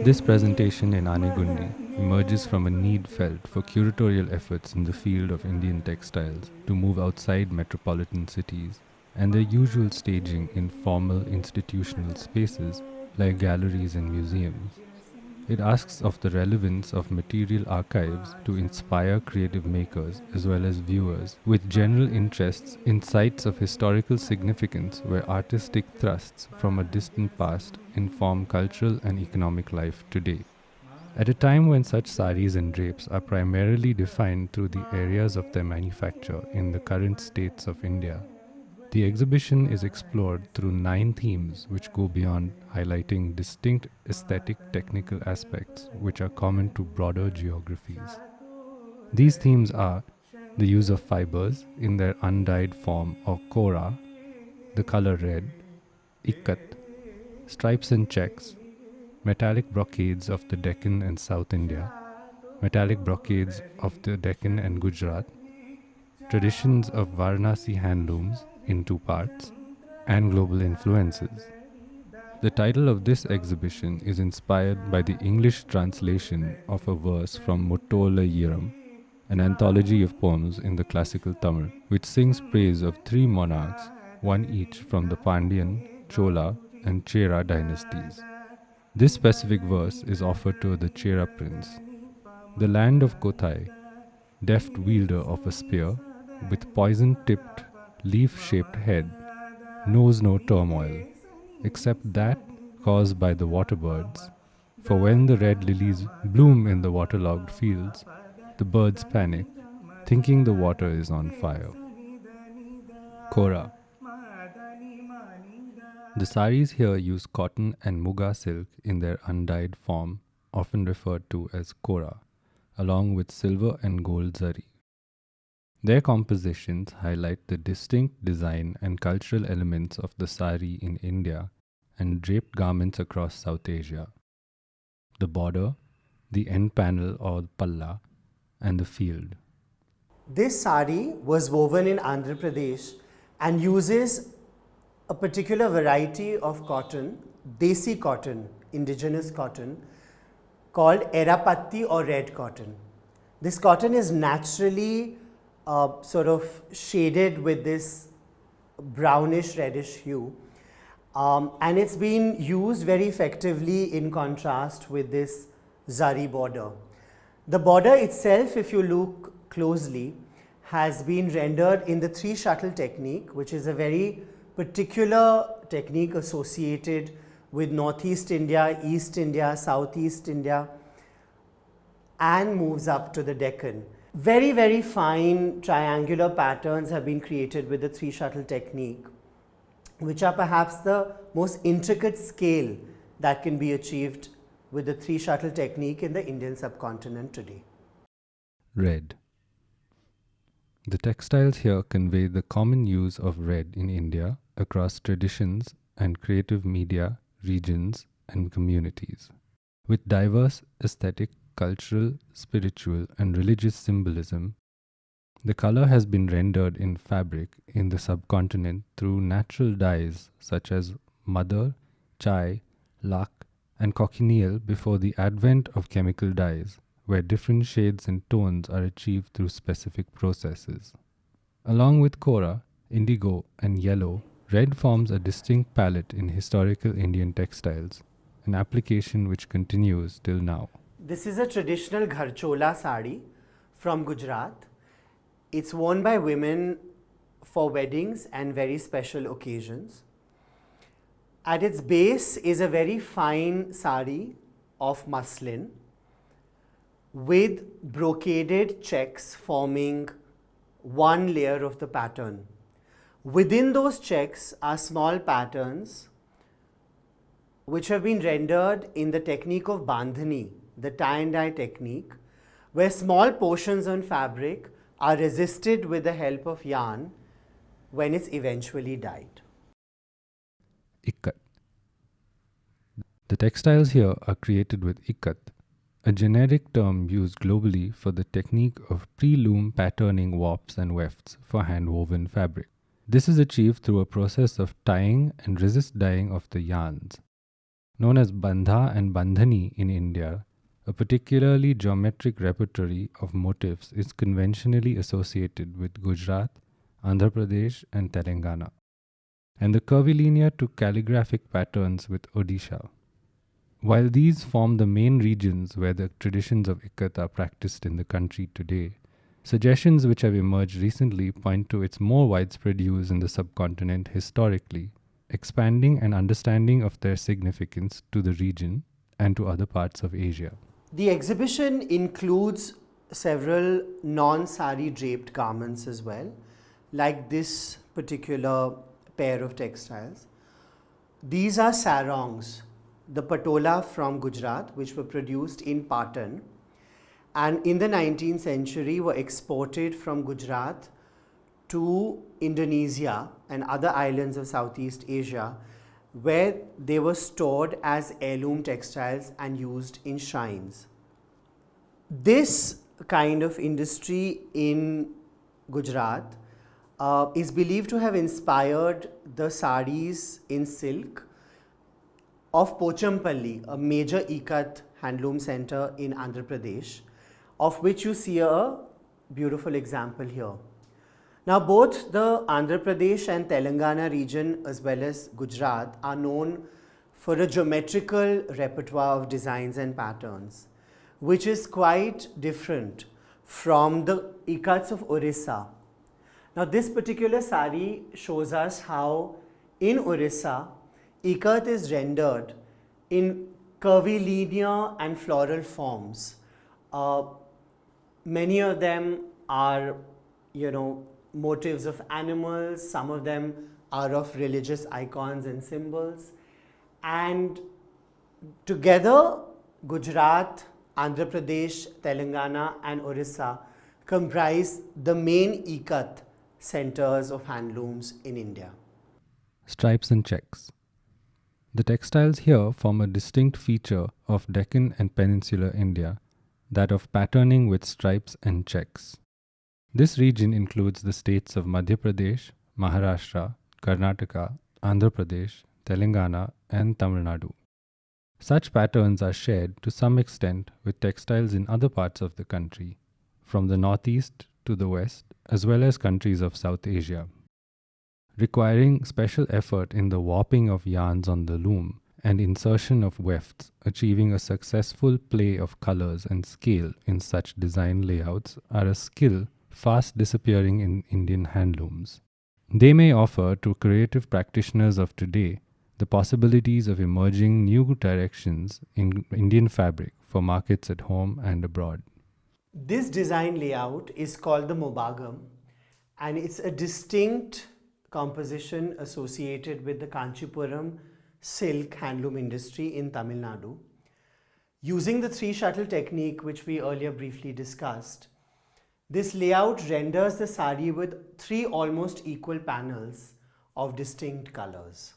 This presentation in Anegundi emerges from a need felt for curatorial efforts in the field of Indian textiles to move outside metropolitan cities and their usual staging in formal institutional spaces like galleries and museums. It asks of the relevance of material archives to inspire creative makers as well as viewers with general interests in sites of historical significance where artistic thrusts from a distant past inform cultural and economic life today. At a time when such saris and drapes are primarily defined through the areas of their manufacture in the current states of India, the exhibition is explored through 9 themes which go beyond highlighting distinct aesthetic technical aspects which are common to broader geographies. These themes are the use of fibers in their undyed form or kora, the color red, ikat, stripes and checks, metallic brocades of the Deccan and South India, metallic brocades of the Deccan and Gujarat, traditions of Varanasi handlooms in 2 parts, and global influences. The title of this exhibition is inspired by the English translation of a verse from Muttola Yiram, an anthology of poems in the classical Tamil, which sings praise of 3 monarchs, one each from the Pandyan, Chola, and Chera dynasties. This specific verse is offered to the Chera prince. The land of Kothai, deft wielder of a spear, with poison-tipped, leaf-shaped head, knows no turmoil, except that caused by the water birds. For when the red lilies bloom in the waterlogged fields, the birds panic, thinking the water is on fire. Kora. The saris here use cotton and muga silk in their undyed form, often referred to as kora, along with silver and gold zari. Their compositions highlight the distinct design and cultural elements of the sari in India and draped garments across South Asia. The border, the end panel or palla, and the field. This sari was woven in Andhra Pradesh and uses a particular variety of cotton, desi cotton, indigenous cotton, called erapatti or red cotton. This cotton is naturally sort of shaded with this brownish reddish hue, and it's been used very effectively in contrast with this zari border. The border itself, if you look closely, has been rendered in the 3 shuttle technique, which is a very particular technique associated with Northeast India, East India, Southeast India, and moves up to the Deccan. Very, very fine triangular patterns have been created with the 3 shuttle technique, which are perhaps the most intricate scale that can be achieved with the 3 shuttle technique in the Indian subcontinent today. Red. The textiles here convey the common use of red in India across traditions and creative media, regions, and communities. With diverse aesthetic, cultural, spiritual, and religious symbolism, the color has been rendered in fabric in the subcontinent through natural dyes such as madar, chai, lak, and cochineal before the advent of chemical dyes, where different shades and tones are achieved through specific processes. Along with kora, indigo, and yellow, red forms a distinct palette in historical Indian textiles, an application which continues till now. This is a traditional gharchola sari from Gujarat. It's worn by women for weddings and very special occasions. At its base is a very fine sari of muslin with brocaded checks forming one layer of the pattern. Within those checks are small patterns which have been rendered in the technique of bandhani, the tie and dye technique, where small portions on fabric are resisted with the help of yarn when it's eventually dyed. Ikat. The textiles here are created with ikat, a generic term used globally for the technique of pre-loom patterning warps and wefts for hand-woven fabric. This is achieved through a process of tying and resist dyeing of the yarns. Known as bandha and bandhani in India, a particularly geometric repertory of motifs is conventionally associated with Gujarat, Andhra Pradesh and Telangana, and the curvilinear to calligraphic patterns with Odisha. While these form the main regions where the traditions of ikat are practiced in the country today, suggestions which have emerged recently point to its more widespread use in the subcontinent historically, expanding an understanding of their significance to the region and to other parts of Asia. The exhibition includes several non-sari draped garments as well, like this particular pair of textiles. These are sarongs, the patola from Gujarat, which were produced in Patan, and in the 19th century were exported from Gujarat to Indonesia and other islands of Southeast Asia, where they were stored as heirloom textiles and used in shrines. This kind of industry in Gujarat is believed to have inspired the saris in silk of Pochampalli, a major ikat handloom center in Andhra Pradesh, of which you see a beautiful example here. Now, both the Andhra Pradesh and Telangana region, as well as Gujarat, are known for a geometrical repertoire of designs and patterns, which is quite different from the ikats of Orissa. Now, this particular sari shows us how in Orissa, ikat is rendered in curvilinear and floral forms. Many of them are, motives of animals, some of them are of religious icons and symbols. And together, Gujarat, Andhra Pradesh, Telangana and Orissa comprise the main ikat centers of handlooms in India. Stripes and checks. The textiles here form a distinct feature of Deccan and Peninsular India, that of patterning with stripes and checks. This region includes the states of Madhya Pradesh, Maharashtra, Karnataka, Andhra Pradesh, Telangana and Tamil Nadu. Such patterns are shared to some extent with textiles in other parts of the country, from the northeast to the west, as well as countries of South Asia. Requiring special effort in the warping of yarns on the loom and insertion of wefts, achieving a successful play of colors and scale in such design layouts are a skill fast disappearing in Indian handlooms. They may offer to creative practitioners of today the possibilities of emerging new directions in Indian fabric for markets at home and abroad. This design layout is called the Mobagam, and it's a distinct composition associated with the Kanchipuram silk handloom industry in Tamil Nadu. Using the three shuttle technique, which we earlier briefly discussed, this layout renders the sari with three almost equal panels of distinct colors.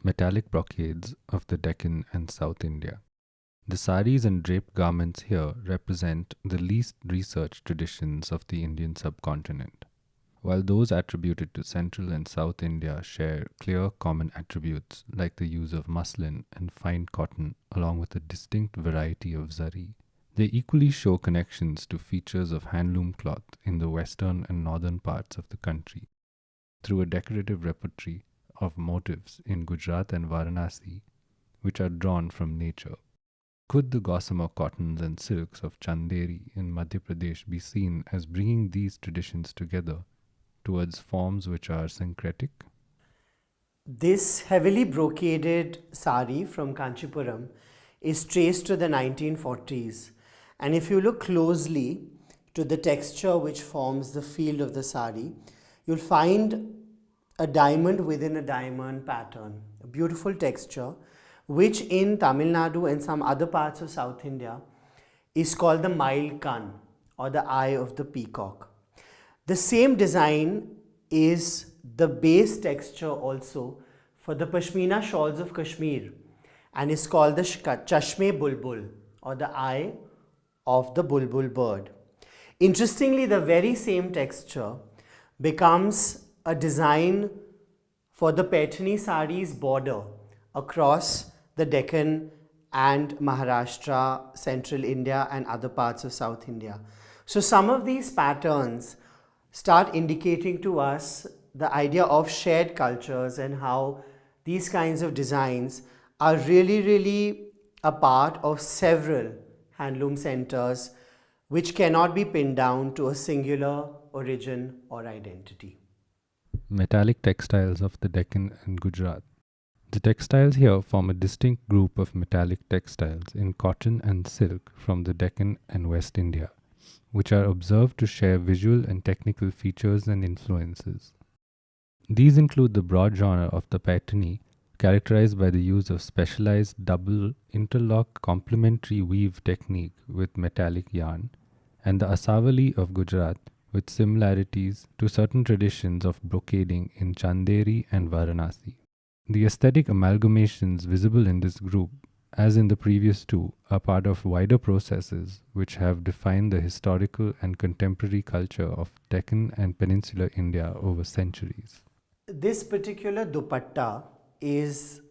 Metallic brocades of the Deccan and South India. The saris and draped garments here represent the least researched traditions of the Indian subcontinent, while those attributed to Central and South India share clear common attributes like the use of muslin and fine cotton along with a distinct variety of zari. They equally show connections to features of handloom cloth in the western and northern parts of the country through a decorative repertory of motifs in Gujarat and Varanasi, which are drawn from nature. Could the gossamer cottons and silks of Chanderi in Madhya Pradesh be seen as bringing these traditions together towards forms which are syncretic? This heavily brocaded sari from Kanchipuram is traced to the 1940s, and if you look closely to the texture which forms the field of the sari, you'll find a diamond within a diamond pattern, a beautiful texture, which in Tamil Nadu and some other parts of South India is called the Mail Kan, or the eye of the peacock. The same design is the base texture also for the Pashmina shawls of Kashmir and is called the Chashme Bulbul, or the eye of the bulbul bird. Interestingly, the very same texture becomes a design for the Paithani sarees border across the Deccan and Maharashtra, central India, and other parts of South India. So some of these patterns start indicating to us the idea of shared cultures and how these kinds of designs are really a part of several handloom centers which cannot be pinned down to a singular origin or identity. Metallic textiles of the Deccan and Gujarat. The textiles here form a distinct group of metallic textiles in cotton and silk from the Deccan and West India, which are observed to share visual and technical features and influences. These include the broad genre of the Paithani, characterized by the use of specialized double interlock complementary weave technique with metallic yarn, and the Asavali of Gujarat, with similarities to certain traditions of brocading in Chanderi and Varanasi. The aesthetic amalgamations visible in this group, as in the previous two, are part of wider processes which have defined the historical and contemporary culture of Deccan and Peninsular India over centuries. This particular dupatta is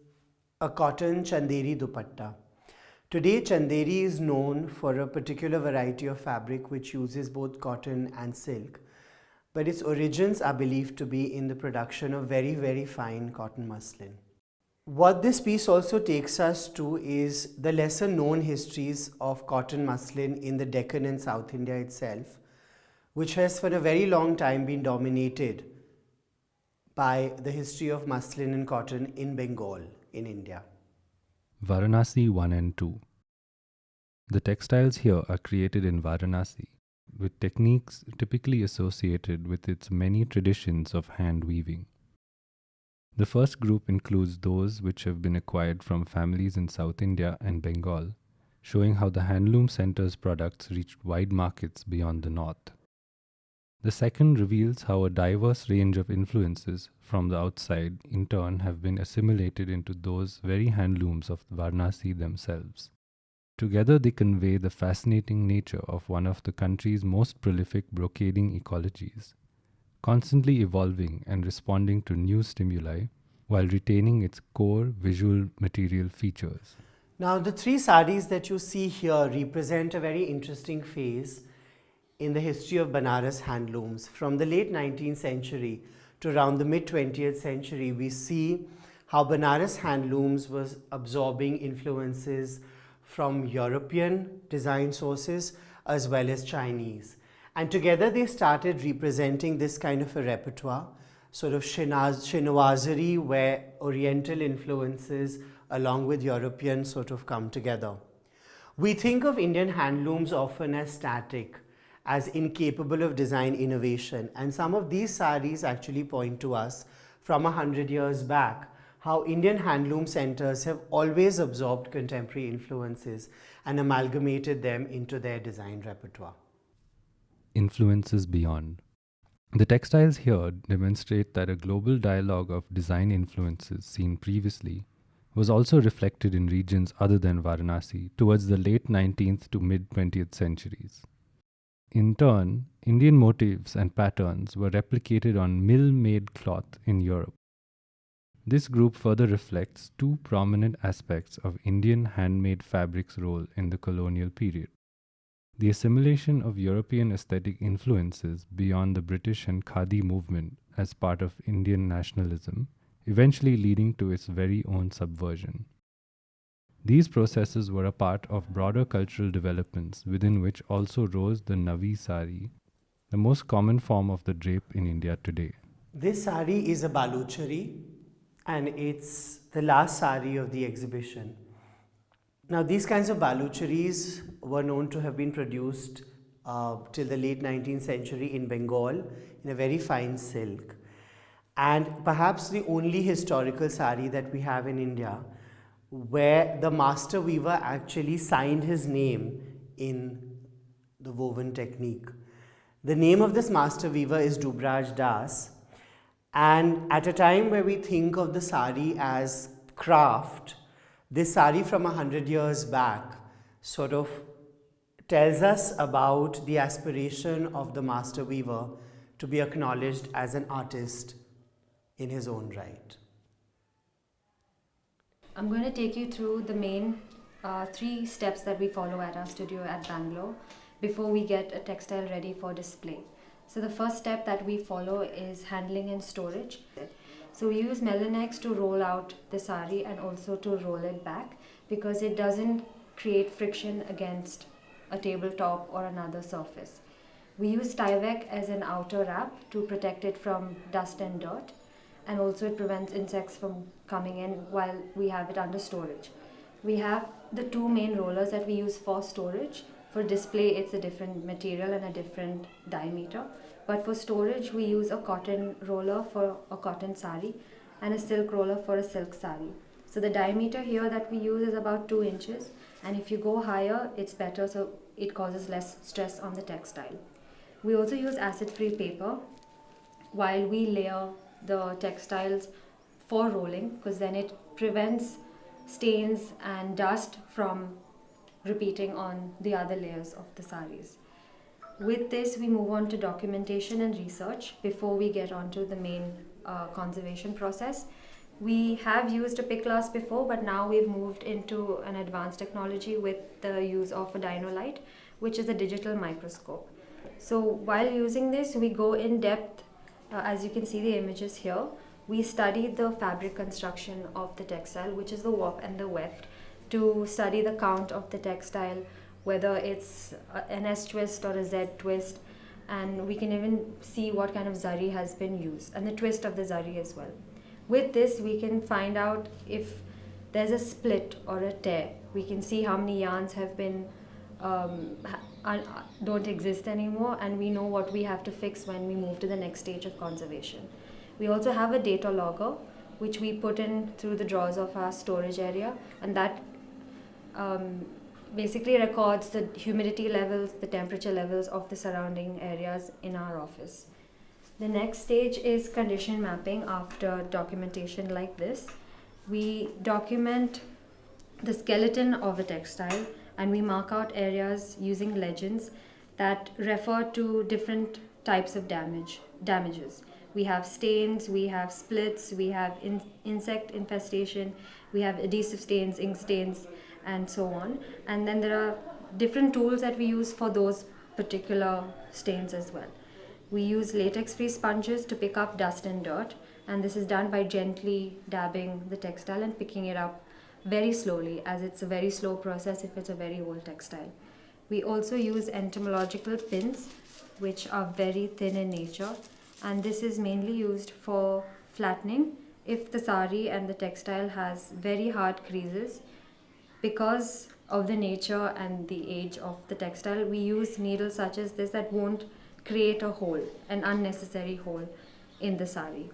a cotton Chanderi dupatta. Today, Chanderi is known for a particular variety of fabric which uses both cotton and silk, but its origins are believed to be in the production of very fine cotton muslin. What this piece also takes us to is the lesser known histories of cotton muslin in the Deccan and South India itself, which has for a very long time been dominated by the history of muslin and cotton in Bengal in India. Varanasi 1 and 2. The textiles here are created in Varanasi, with techniques typically associated with its many traditions of hand weaving. The first group includes those which have been acquired from families in South India and Bengal, showing how the handloom center's products reached wide markets beyond the north. The second reveals how a diverse range of influences from the outside in turn have been assimilated into those very handlooms of Varanasi themselves. Together they convey the fascinating nature of one of the country's most prolific brocading ecologies, constantly evolving and responding to new stimuli while retaining its core visual material features. Now, the three sarees that you see here represent a very interesting phase in the history of Banaras handlooms. From the late 19th century to around the mid 20th century, we see how Banaras handlooms was absorbing influences from European design sources as well as Chinese. And together they started representing this kind of a repertoire, sort of chinoiserie, where Oriental influences along with European sort of come together. We think of Indian handlooms often as static, as incapable of design innovation, and some of these sarees actually point to us from 100 years back how Indian handloom centers have always absorbed contemporary influences and amalgamated them into their design repertoire. Influences beyond. The textiles here demonstrate that a global dialogue of design influences seen previously was also reflected in regions other than Varanasi towards the late 19th to mid 20th centuries. In turn, Indian motifs and patterns were replicated on mill-made cloth in Europe. This group further reflects two prominent aspects of Indian handmade fabric's role in the colonial period: the assimilation of European aesthetic influences beyond the British and Khadi movement as part of Indian nationalism, eventually leading to its very own subversion. These processes were a part of broader cultural developments within which also rose the Navi sari, the most common form of the drape in India today. This sari is a baluchari, and it's the last sari of the exhibition. Now, these kinds of balucharis were known to have been produced till the late 19th century in Bengal in a very fine silk. And perhaps the only historical sari that we have in India where the master weaver actually signed his name in the woven technique. The name of this master weaver is Dubraj Das, and at a time where we think of the sari as craft, this sari from 100 years back sort of tells us about the aspiration of the master weaver to be acknowledged as an artist in his own right. I'm going to take you through the main 3 steps that we follow at our studio at Bangalore before we get a textile ready for display. So the first step that we follow is handling and storage. So we use Melinex to roll out the sari and also to roll it back because it doesn't create friction against a tabletop or another surface. We use Tyvek as an outer wrap to protect it from dust and dirt, and also it prevents insects from coming in while we have it under storage. We have the 2 main rollers that we use for storage. For display, it's a different material and a different diameter. But for storage, we use a cotton roller for a cotton sari and a silk roller for a silk sari. So the diameter here that we use is about 2 inches, and if you go higher, it's better, so it causes less stress on the textile. We also use acid-free paper while we layer the textiles for rolling, because then it prevents stains and dust from repeating on the other layers of the saris. With this, we move on to documentation and research before we get on to the main conservation process. We have used a pick glass before, but now we've moved into an advanced technology with the use of a dynolite, which is a digital microscope. So while using this, we go in depth. As you can see the images here, we study the fabric construction of the textile, which is the warp and the weft, to study the count of the textile, whether it's an S twist or a Z twist, and we can even see what kind of zari has been used and the twist of the zari as well. With this, we can find out if there's a split or a tear. We can see how many yarns have been don't exist anymore, and we know what we have to fix when we move to the next stage of conservation. We also have a data logger, which we put in through the drawers of our storage area, and that basically records the humidity levels, the temperature levels of the surrounding areas in our office. The next stage is condition mapping. After documentation like this, we document the skeleton of a textile and we mark out areas using legends that refer to different types of damages. We have stains, we have splits, we have insect infestation, we have adhesive stains, ink stains, and so on. And then there are different tools that we use for those particular stains as well. We use latex-free sponges to pick up dust and dirt, and this is done by gently dabbing the textile and picking it up very slowly, as it's a very slow process if it's a very old textile. We also use entomological pins, which are very thin in nature, and this is mainly used for flattening if the sari and the textile has very hard creases. Because of the nature and the age of the textile, we use needles such as this that won't create a hole, an unnecessary hole in the sari.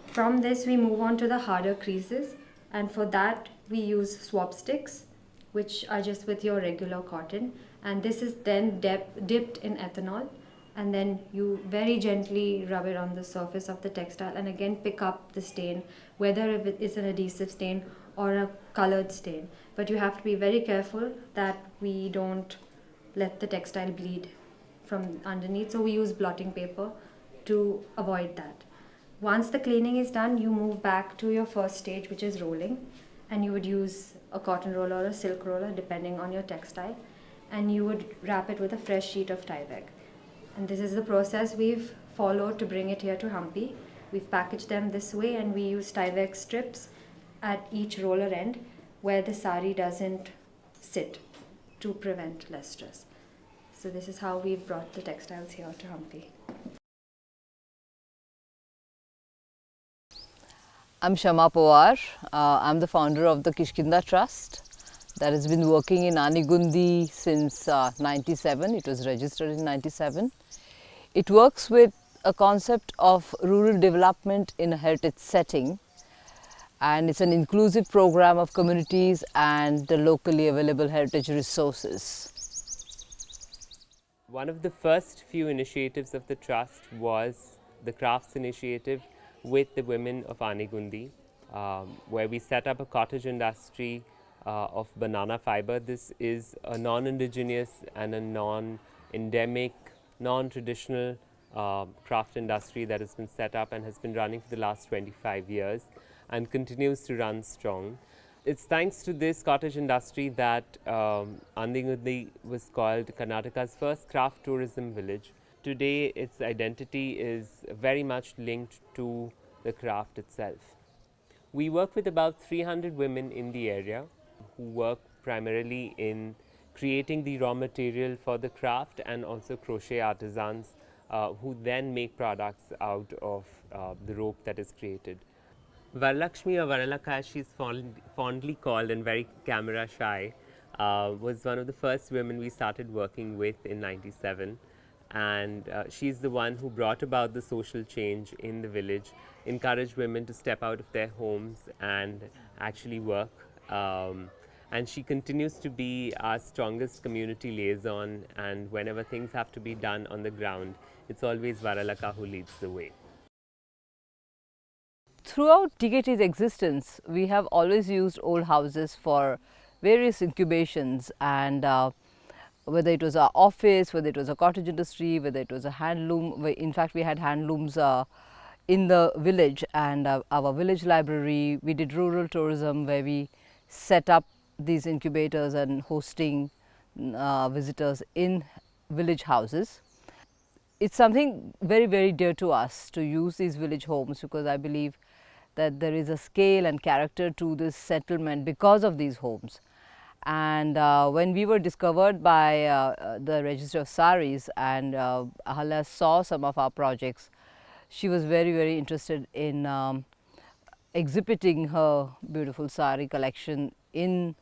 From this, we move on to the harder creases, and for that we use swap sticks, which are just with your regular cotton, and this is then dipped in ethanol, and then you very gently rub it on the surface of the textile and again pick up the stain, whether if it is an adhesive stain or a colored stain. But you have to be very careful that we don't let the textile bleed from underneath, so we use blotting paper to avoid that. Once the cleaning is done, you move back to your first stage, which is rolling, and you would use a cotton roller or a silk roller depending on your textile, and you would wrap it with a fresh sheet of Tyvek. And this is the process we've followed to bring it here to Hampi. We've packaged them this way, and we use Tyvek strips at each roller end where the sari doesn't sit to prevent less stress. So this is how we've brought the textiles here to Hampi. I'm Shama Pawar. I'm the founder of the Kishkinda Trust that has been working in Anegundi since 97. It was registered in 97. It works with a concept of rural development in a heritage setting, and it's an inclusive program of communities and the locally available heritage resources. One of the first few initiatives of the Trust was the Crafts Initiative with the women of Anegundi, where we set up a cottage industry of banana fiber. This is a non-indigenous and a non-endemic, non-traditional craft industry that has been set up and has been running for the last 25 years and continues to run strong. It's thanks to this cottage industry that Anegundi was called Karnataka's first craft tourism village. Today, its identity is very much linked to the craft itself. We work with about 300 women in the area who work primarily in creating the raw material for the craft and also crochet artisans who then make products out of the rope that is created. Varalakshmi, or Varalaka as she's fondly called and very camera shy, was one of the first women we started working with in '97. And she's the one who brought about the social change in the village, encouraged women to step out of their homes and actually work. And she continues to be our strongest community liaison, and whenever things have to be done on the ground, it's always Varalaka who leads the way. Throughout TKT's existence, we have always used old houses for various incubations, and whether it was our office, whether it was a cottage industry, whether it was a handloom. In fact, we had handlooms in the village, and our village library. We did rural tourism where we set up these incubators and hosting visitors in village houses. It's something very, very dear to us to use these village homes, because I believe that there is a scale and character to this settlement because of these homes. And when we were discovered by the Registry of Sarees, and Ahalya saw some of our projects, she was very, very interested in exhibiting her beautiful sari collection in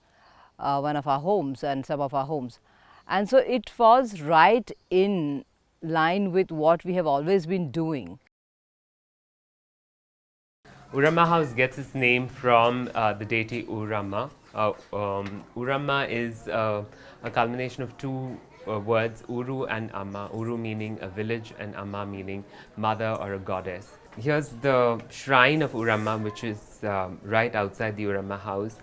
one of our homes and some of our homes. And so it falls right in line with what we have always been doing. Urama House gets its name from the deity Urama. Urama is a culmination of two words, Uru and Amma. Uru meaning a village and Amma meaning mother or a goddess. Here's the shrine of Urama, which is right outside the Urama House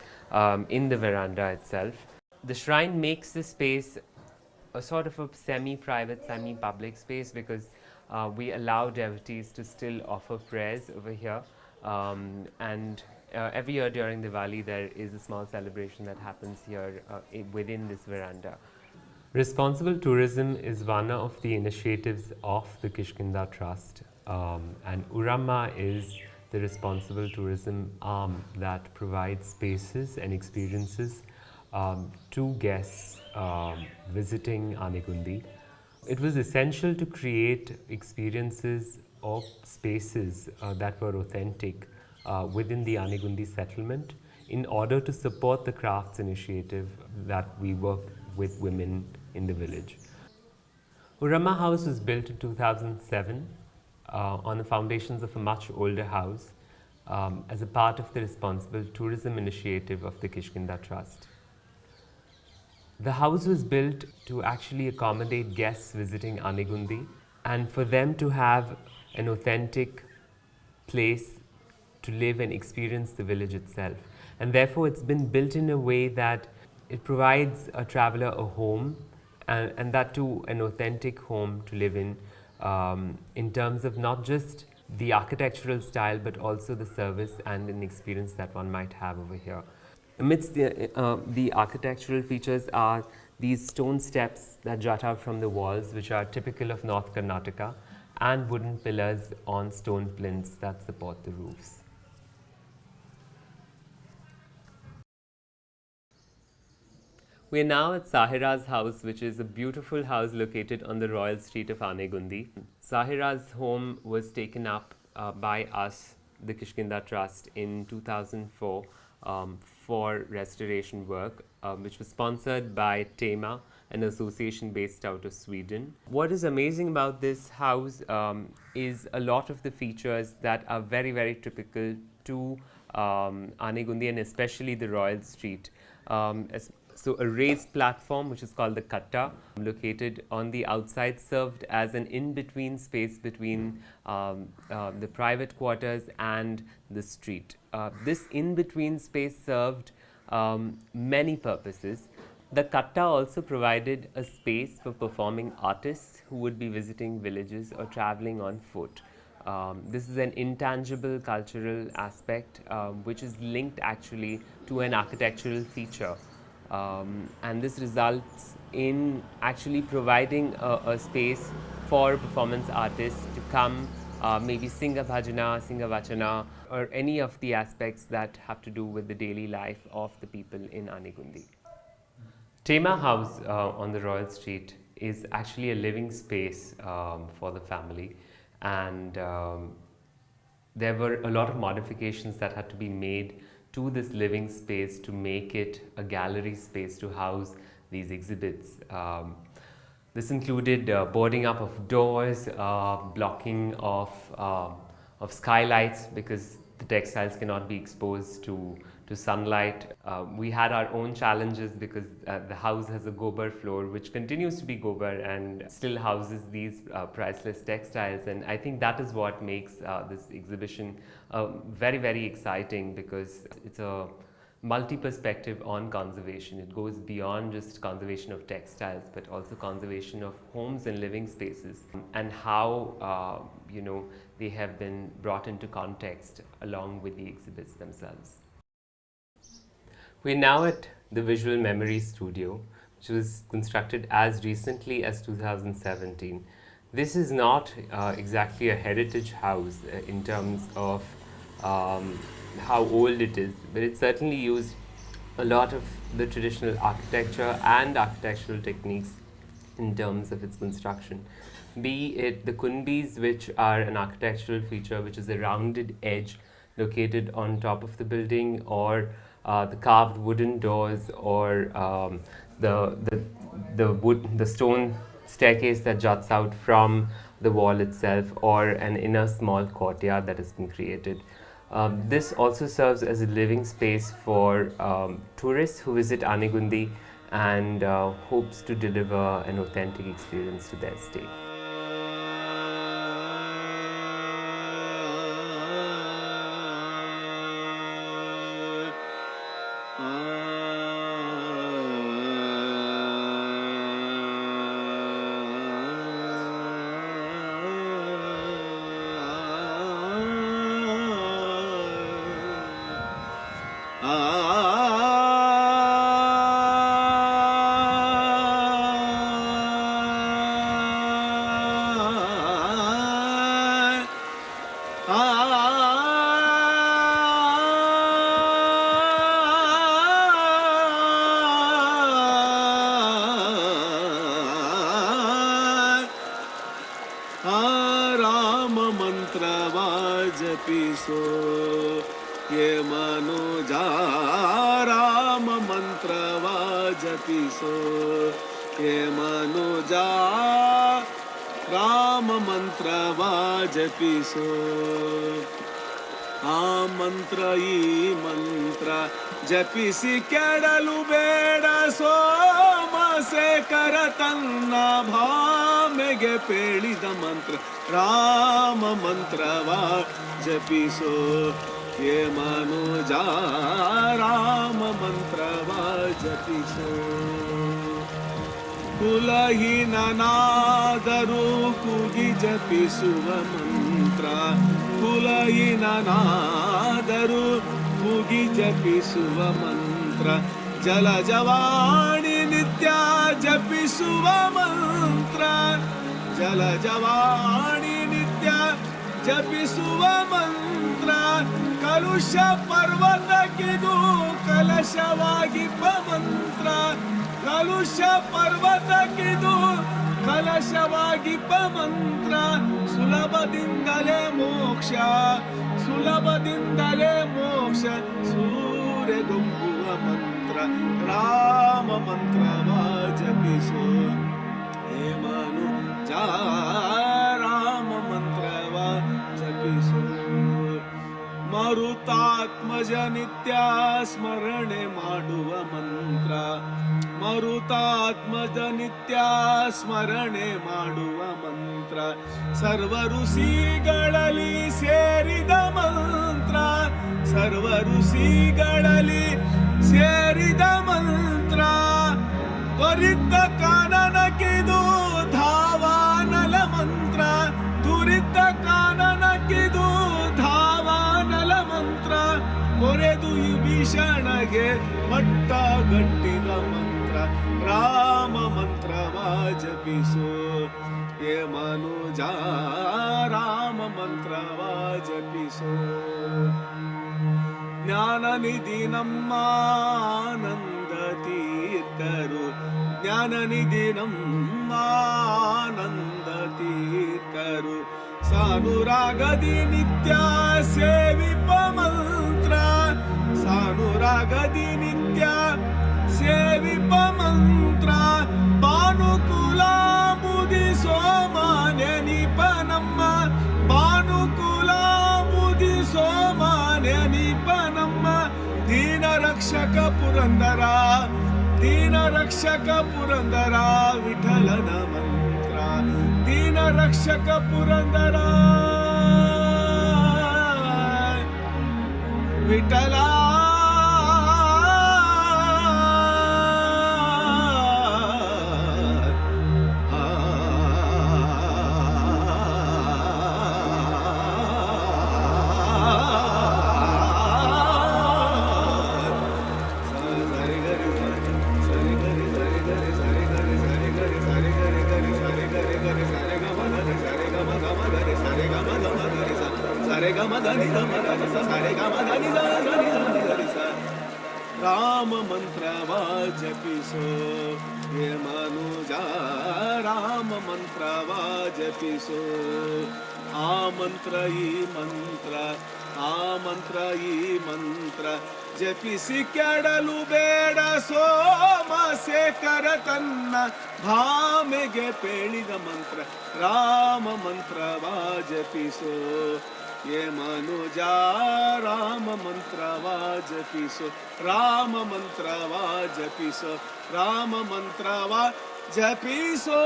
in the veranda itself. The shrine makes the space a sort of a semi-private, semi-public space, because we allow devotees to still offer prayers over here. And every year during Diwali, there is a small celebration that happens here within this veranda. Responsible tourism is one of the initiatives of the Kishkinda Trust, and Urama is the responsible tourism arm that provides spaces and experiences to guests visiting Anegundi. It was essential to create experiences or spaces that were authentic within the Anegundi settlement in order to support the crafts initiative that we work with women in the village. Urama House was built in 2007 on the foundations of a much older house as a part of the responsible tourism initiative of the Kishkinda Trust. The house was built to actually accommodate guests visiting Anegundi and for them to have an authentic place to live and experience the village itself. And therefore, it's been built in a way that it provides a traveler a home, and that too an authentic home to live in terms of not just the architectural style, but also the service and an experience that one might have over here. Amidst the architectural features are these stone steps that jut out from the walls, which are typical of North Karnataka, and wooden pillars on stone plinths that support the roofs. We are now at Sahira's house, which is a beautiful house located on the Royal Street of Anegundi. Sahira's home was taken up by us, the Kishkinda Trust, in 2004 for restoration work, which was sponsored by TEMA, an association based out of Sweden. What is amazing about this house is a lot of the features that are very, very typical to Anegundi, and especially the Royal Street. So a raised platform, which is called the katta, located on the outside, served as an in-between space between the private quarters and the street. This in-between space served many purposes. The katta also provided a space for performing artists who would be visiting villages or traveling on foot. This is an intangible cultural aspect which is linked actually to an architectural feature. And this results in actually providing a space for performance artists to come, maybe sing a bhajana, sing a vachana, or any of the aspects that have to do with the daily life of the people in Anegundi. Tema House on the Royal Street is actually a living space for the family, and there were a lot of modifications that had to be made to this living space to make it a gallery space to house these exhibits. This included boarding up of doors, blocking of skylights because the textiles cannot be exposed to sunlight. We had our own challenges because the house has a gobar floor which continues to be gobar and still houses these priceless textiles, and I think that is what makes this exhibition very, very exciting, because it's a multi-perspective on conservation. It goes beyond just conservation of textiles but also conservation of homes and living spaces, and how they have been brought into context along with the exhibits themselves. We're now at the Visual Memory Studio, which was constructed as recently as 2017. This is not exactly a heritage house in terms of how old it is, but it certainly used a lot of the traditional architecture and architectural techniques in terms of its construction. Be it the kunbis, which are an architectural feature, which is a rounded edge located on top of the building, or the carved wooden doors, or the stone staircase that juts out from the wall itself, or an inner small courtyard that has been created. This also serves as a living space for tourists who visit Anegundi and hopes to deliver an authentic experience to their stay. ಜಪಿಸಿ ಕೆಡಲು ಬೇಡ ಸೋಮಶೇಖರ ತನ್ನ ಭಾಮೆಗೆ ಪೇಳಿದ ಮಂತ್ರ ರಾಮ ಮಂತ್ರವ ಜಪಿಸೋ ಹೇ ಮನುಜ ರಾಮ ಮಂತ್ರವ ಜಪಿಸೋ ಕುಲಹೀನನಾದರೂ ಕೂಗಿ ಜಪಿಸುವ ಮಂತ್ರ ಕುಲಹೀನನಾದರೂ ಕೂಗಿ ಜಪಿಸುವ ಮಂತ್ರ ಜಲಜವಾಣಿ ನಿತ್ಯ ಜಪಿಸುವ ಮಂತ್ರ ಜಲಜವಾಣಿ ನಿತ್ಯ ಜಪಿಸುವ ಮಂತ್ರ ಕಲುಷ ಪರ್ವತಕ್ಕಿದು ಕಲಶವಾಗಿಪ್ಪ ಮಂತ್ರ ಕಲುಷ ಪರ್ವತಕ್ಕಿದು ಕಲಶವಾಗಿಪ್ಪ ಮಂತ್ರ ಸುಲಭದಿಂದಲೇ ಮೋಕ್ಷ ಸುಲಭದಿಂದಲೇ ಮೋಕ್ಷ ಸೂರ್ಯಗುಂಬುವ ಮಂತ್ರ ರಾಮ ಮಂತ್ರವ ಜಪಿಸೋ ಹೇ ಮನುಜ ರಾಮ ಮಂತ್ರವ ಜಪಿಸೋ ಮರುತಾತ್ಮಜ ನಿತ್ಯ ಸ್ಮರಣೆ ಮಾಡುವ ಮಂತ್ರ. ಮರುತಾತ್ಮಜ ನಿತ್ಯ ಸ್ಮರಣೆ ಮಾಡುವ ಮಂತ್ರ. ಸರ್ವ ಋಷಿಗಳಲ್ಲಿ ಸೇರಿದ ಮಂತ್ರ. ಸರ್ವ ಋಷಿಗಳಲ್ಲಿ ಸೇರಿದ ಮಂತ್ರ. ತ್ವರಿತ ಕಾನನಕ್ಕಿದು ಧಾವಾನಲ ಮಂತ್ರ. ತ್ವರಿತ ಕಾನನಕ್ಕಿದು ಧಾವಾನಲ ಮಂತ್ರ. ಕೊರೆದು ವಿಭೀಷಣಗೆ ಮಟ್ಟಗಟ್ಟಿದ ಮಂತ್ರ. ರಾಮ ಮಂತ್ರವ ಜಪಿಸೋ ಹೇ ಮನುಜ, ರಾಮ ಮಂತ್ರವ ಜಪಿಸೋ. ಜ್ಞಾನನಿಧಿ ನಮ್ಮ ಆನಂದ ತೀರ್ಥರು. ಜ್ಞಾನನಿಧಿ ನಮ್ಮ ಆನಂದ ತೀರ್ಥರು. ಸಾನುರಾಗದಿ ನಿತ್ಯ ಸೇವಿಪ ಮಂತ್ರ. ಸಾನುರಾಗದಿ ನಿತ್ಯ ಸೇವಿಪ ಮಂತ್ರ. ಭಾನುಕುಲ ಮುದಿ ಸೋಮಾನೆನಿಪ ನಮ್ಮ. ಭಾನುಕುಲ ಮುದಿ ಸೋಮಾನೆನಿಪ ನಮ್ಮ. ದೀನ ರಕ್ಷಕ ಪುರಂದರ, ದೀನ ರಕ್ಷಕ ಪುರಂದರ ವಿಠಲನ ಮಂತ್ರ. ದೀನ ರಕ್ಷಕ ಪುರಂದರ ವಿಠಲ. ರಾಮ ಮಂತ್ರವ ಜಪಿಸೋ ಹೇ ಮನುಜ, ರಾಮ ಮಂತ್ರವ ಜಪಿಸೋ. ಆ ಮಂತ್ರ ಈ ಮಂತ್ರ, ಆ ಮಂತ್ರ ಈ ಮಂತ್ರ ಜಪಿಸಿ ಕೆಡಲು ಬೇಡ ಸೋಮಶೇಖರ ತನ್ನ ಭಾಮೆಗೆ ಪೇಳಿದ ಮಂತ್ರ. ರಾಮ ಮಂತ್ರವ ಜಪಿಸೋ ಹೇ ಮನುಜ, ರಾಮ ಮಂತ್ರವ ಜಪಿಸೋ. ರಾಮ ಮಂತ್ರವ ಜಪಿಸೋ. ರಾಮ ಮಂತ್ರವ ಜಪಿಸೋ.